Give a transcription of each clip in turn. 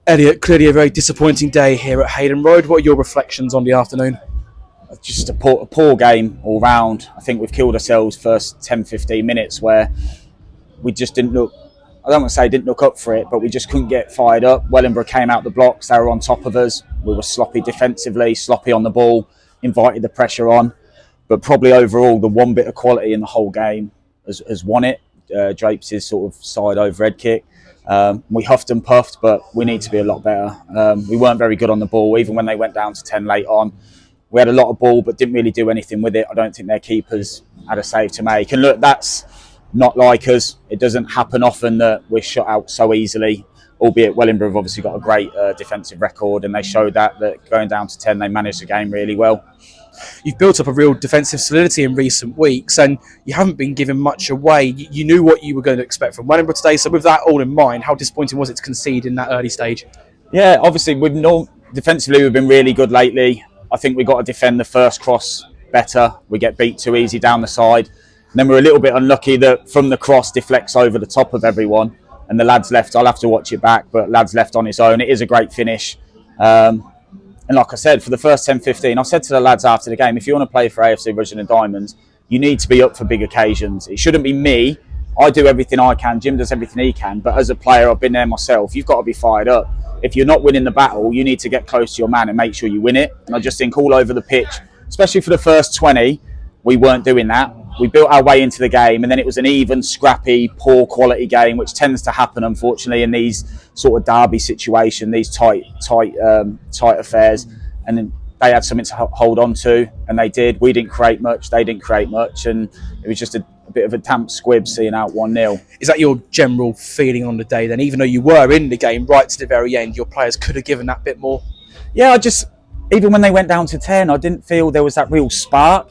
Elliot, clearly a very disappointing day here at Hayden Road. What are your reflections on the afternoon? Just a poor game all round. I think we've killed ourselves first 10-15 minutes where we just didn't look, I don't want to say didn't look up for it, but we just couldn't get fired up. Wellingborough came out the blocks, they were on top of us. We were sloppy defensively, sloppy on the ball, invited the pressure on. But probably overall, the one bit of quality in the whole game has won it. Drapes' sort of side overhead kick. We huffed and puffed, but we need to be a lot better. We weren't very good on the ball, even when they went down to 10 late on. We had a lot of ball, but didn't really do anything with it. I don't think their keepers had a save to make. And look, that's not like us. It doesn't happen often that we're shut out so easily, albeit Wellingborough have obviously got a great defensive record, and they showed that going down to 10, they managed the game really well. You've built up a real defensive solidity in recent weeks, and you haven't been giving much away. You knew what you were going to expect from Wellingborough today, so with that all in mind, how disappointing was it to concede in that early stage? Yeah, obviously, defensively we've been really good lately. I think we've got to defend the first cross better. We get beat too easy down the side. And then we're a little bit unlucky that from the cross deflects over the top of everyone. And the lad's left, I'll have to watch it back, but lad's left on his own. It is a great finish. And like I said, for the first 10-15, I said to the lads after the game, if you want to play for AFC R&D Diamonds, you need to be up for big occasions. It shouldn't be me. I do everything I can. Jim does everything he can. But as a player, I've been there myself. You've got to be fired up. If you're not winning the battle, you need to get close to your man and make sure you win it. And I just think all over the pitch, especially for the first 20, we weren't doing that. We built our way into the game, and then it was an even, scrappy, poor quality game, which tends to happen, unfortunately, in these sort of derby situations, these tight affairs. And then they had something to hold on to, and they did. We didn't create much, they didn't create much, and it was just a bit of a damp squib seeing out 1-0. Is that your general feeling on the day then? Even though you were in the game right to the very end, your players could have given that bit more? Yeah, even when they went down to 10, I didn't feel there was that real spark,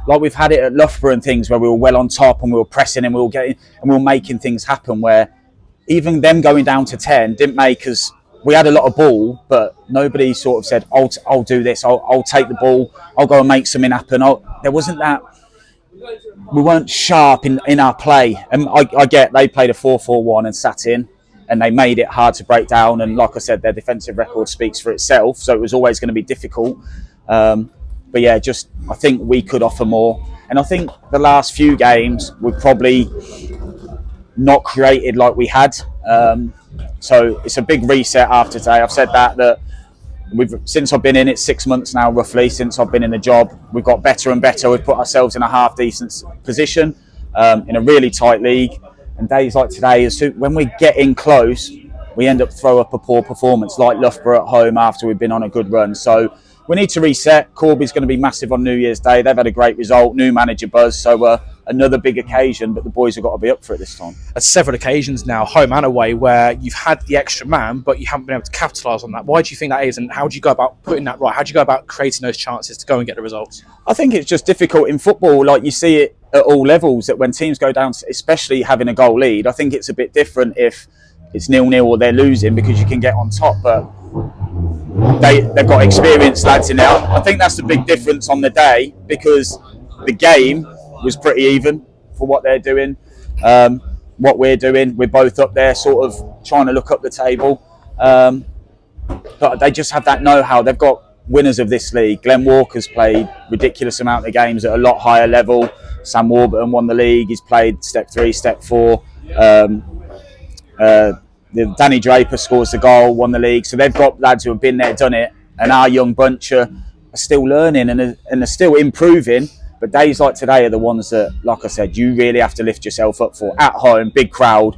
like we've had it at Loughborough and things where we were well on top and we were pressing and we were making things happen, where even them going down to 10 didn't make us. We had a lot of ball, but nobody sort of said, I'll do this, I'll take the ball, I'll go and make something happen. There wasn't that. We weren't sharp in our play. And I get they played a 4-4-1 and sat in, and they made it hard to break down. And like I said, their defensive record speaks for itself, so it was always going to be difficult. But yeah, I think we could offer more. And I think the last few games we've probably not created like we had. So it's a big reset after today. I've said that since I've been in it 6 months now, roughly, since I've been in the job, we've got better and better. We've put ourselves in a half-decent position in a really tight league. And days like today, when we're getting close, we end up throw up a poor performance like Loughborough at home after we've been on a good run. So we need to reset. Corby's going to be massive on New Year's Day. They've had a great result, new manager buzz. So another big occasion, but the boys have got to be up for it this time. At several occasions now, home and away, where you've had the extra man, but you haven't been able to capitalise on that. Why do you think that is, and how do you go about putting that right? How do you go about creating those chances to go and get the results? I think it's just difficult in football. Like, you see it at all levels, that when teams go down, especially having a goal lead, I think it's a bit different if it's 0-0 or they're losing, because you can get on top. But they've got experienced lads in there. I think that's the big difference on the day, because the game was pretty even for what they're doing. What we're doing, we're both up there sort of trying to look up the table. But they just have that know-how. They've got winners of this league. Glenn Walker's played ridiculous amount of games at a lot higher level. Sam Warburton won the league. He's played step 3, step 4. Danny Draper scores the goal, won the league. So they've got lads who have been there, done it. And our young bunch are still learning and are still improving. But days like today are the ones that, like I said, you really have to lift yourself up for. At home, big crowd.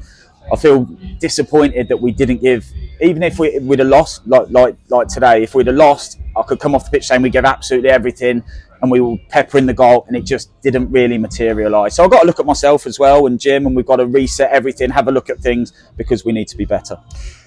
I feel disappointed that we didn't give, even if we'd have lost, like today, if we'd have lost, I could come off the pitch saying we gave absolutely everything and we were peppering the goal, and it just didn't really materialise. So I've got to look at myself as well, and Jim, and we've got to reset everything, have a look at things, because we need to be better.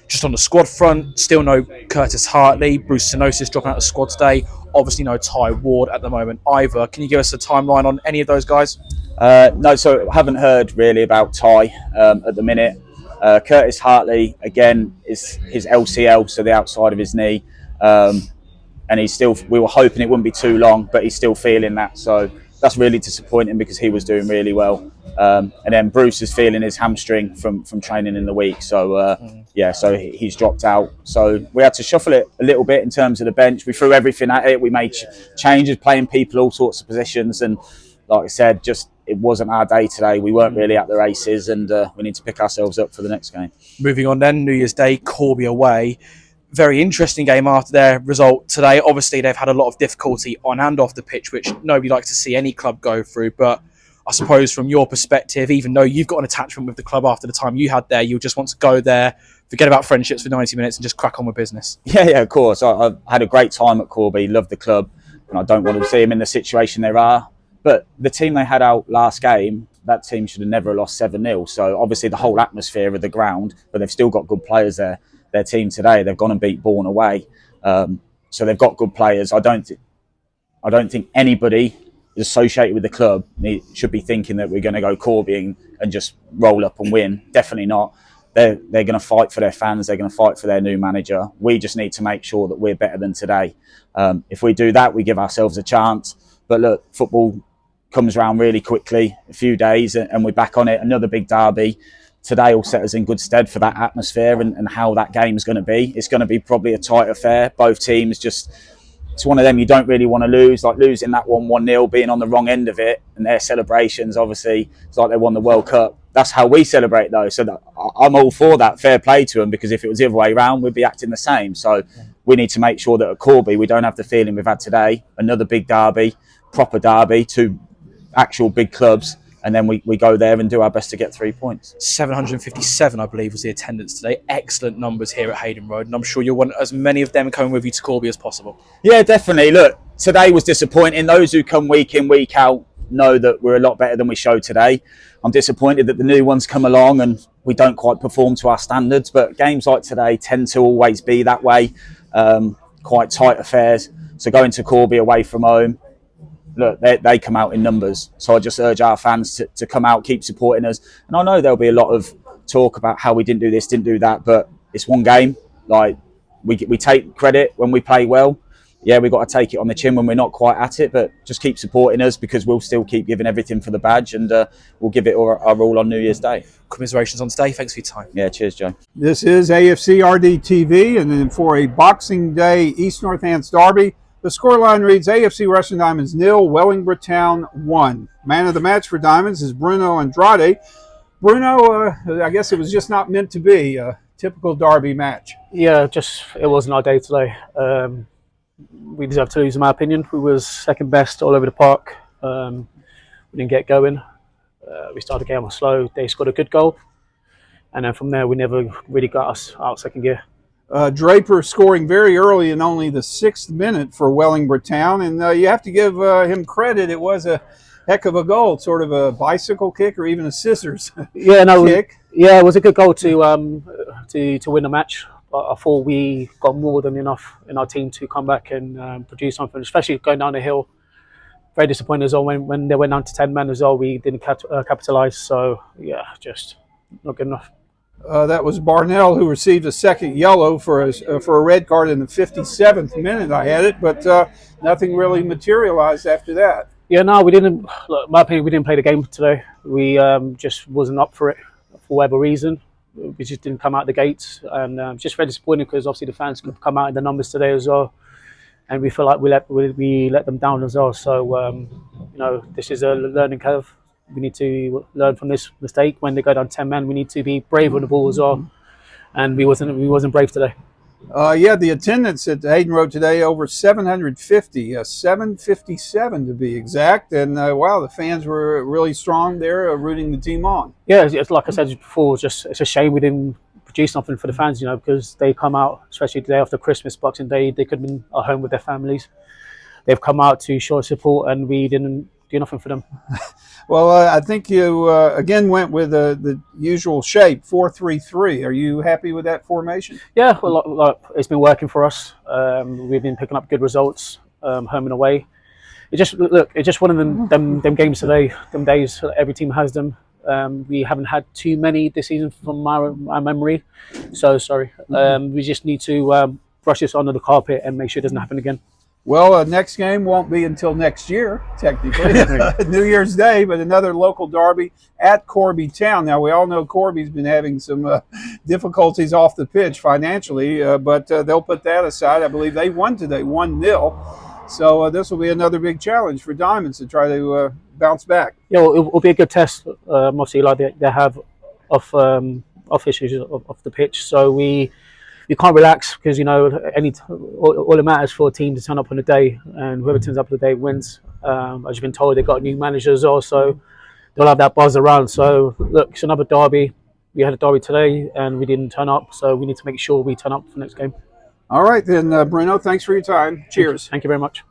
Just on the squad front, still no Curtis Hartley. Bruce Sinosis dropping out of the squad today. Obviously no Ty Ward at the moment either. Can you give us a timeline on any of those guys? No, so I haven't heard really about Ty at the minute. Curtis Hartley, again, is his LCL, so the outside of his knee. And he's still, we were hoping it wouldn't be too long, but he's still feeling that. So that's really disappointing because he was doing really well. And then Bruce is feeling his hamstring from training in the week. So, so he's dropped out. So we had to shuffle it a little bit in terms of the bench. We threw everything at it. We made changes, playing people all sorts of positions. And like I said, just it wasn't our day today. We weren't really at the races, and we need to pick ourselves up for the next game. Moving on then, New Year's Day, Corby away. Very interesting game after their result today. Obviously, they've had a lot of difficulty on and off the pitch, which nobody likes to see any club go through. But I suppose from your perspective, even though you've got an attachment with the club after the time you had there, you just want to go there, forget about friendships for 90 minutes and just crack on with business. Yeah, of course. I've had a great time at Corby, love the club, and I don't want to see them in the situation they are. But the team they had out last game, that team should have never lost 7-0. So obviously the whole atmosphere of the ground, but they've still got good players there. Their team today, they've gone and beat Bourne away. So they've got good players. I don't think anybody associated with the club should be thinking that we're going to go Corby and just roll up and win. Definitely not. They're going to fight for their fans. They're going to fight for their new manager. We just need to make sure that we're better than today. If we do that, we give ourselves a chance. But look, football comes around really quickly, a few days, and we're back on it. Another big derby. Today will set us in good stead for that atmosphere and how that game is going to be. It's going to be probably a tight affair. Both teams it's one of them you don't really want to lose, like losing that 1-0, being on the wrong end of it, and their celebrations, obviously, it's like they won the World Cup. That's how we celebrate, though. So I'm all for that. Fair play to them, because if it was the other way around, we'd be acting the same. So we need to make sure that at Corby, we don't have the feeling we've had today. Another big derby, proper derby, two actual big clubs, and then we go there and do our best to get 3 points. 757, I believe, was the attendance today. Excellent numbers here at Hayden Road, and I'm sure you'll want as many of them coming with you to Corby as possible. Yeah, definitely. Look, today was disappointing. Those who come week in, week out know that we're a lot better than we showed today. I'm disappointed that the new ones come along and we don't quite perform to our standards, but games like today tend to always be that way, quite tight affairs. So going to Corby away from home, look, they come out in numbers. So I just urge our fans to come out, keep supporting us. And I know there'll be a lot of talk about how we didn't do this, didn't do that, but it's one game. Like, we take credit when we play well. Yeah, we've got to take it on the chin when we're not quite at it, but just keep supporting us, because we'll still keep giving everything for the badge, and we'll give it our all on New Year's Day. Commiserations on today. Thanks for your time. Yeah, cheers, Joe. This is AFCRDTV, and then for a Boxing Day East Northants derby, the scoreline reads AFC Russian Diamonds 0, Wellingborough Town 1. Man of the match for Diamonds is Bruno Andrade. Bruno, I guess it was just not meant to be a typical derby match. Yeah, it wasn't our day today. We deserved to lose, in my opinion. We was second best all over the park. We didn't get going. We started the game off slow. They scored a good goal, and then from there we never really got us out second gear. Draper scoring very early in only the 6th minute for Wellingborough Town, and you have to give him credit. It was a heck of a goal, sort of a bicycle kick or even a scissors kick. It was a good goal to win the match. I thought we got more than enough in our team to come back and produce something, especially going down the hill. Very disappointed as well when they went down to 10 men as well. We didn't capitalise, so yeah, just not good enough. That was Barnell, who received a second yellow for a red card in the 57th minute. I had it, but nothing really materialized after that. Yeah, no, we didn't. Look, in my opinion, we didn't play the game today. We just wasn't up for it for whatever reason. We just didn't come out the gates, and just very disappointing, because obviously the fans could come out in the numbers today as well, and we feel like we let them down as well. So this is a learning curve. We need to learn from this mistake. When they go down 10 men, we need to be brave on the ball as well, and we wasn't brave today. The attendance at Hayden Road today over 750, 757 to be exact, and wow, the fans were really strong there, rooting the team on. Yeah, it's like I said before, it's a shame we didn't produce something for the fans, because they come out, especially the day after Christmas, Boxing Day, they could have been at home with their families. They've come out to show support, and we didn't do nothing for them. Well, I think you again went with the usual shape, 4-3-3. Are you happy with that formation? Yeah, well, it's been working for us. We've been picking up good results, home and away. It's just one of them games today, them days. Every team has them. We haven't had too many this season from my memory, so sorry. We just need to brush this under the carpet and make sure it doesn't happen again. Well, next game won't be until next year, technically, New Year's Day, but another local derby at Corby Town. Now, we all know Corby's been having some difficulties off the pitch financially, but they'll put that aside. I believe they won today, 1-0. So this will be another big challenge for Diamonds to try to bounce back. Yeah, it'll be a good test, obviously, like they have off issues off the pitch. So we can't relax because, you know, all it matters for a team to turn up on the day, and whoever turns up on the day wins. As you've been told, they've got a new manager as well, so they'll have that buzz around. So look, it's another derby. We had a derby today and we didn't turn up, so we need to make sure we turn up for the next game. All right, then, Bruno, thanks for your time. Cheers. Thank you very much.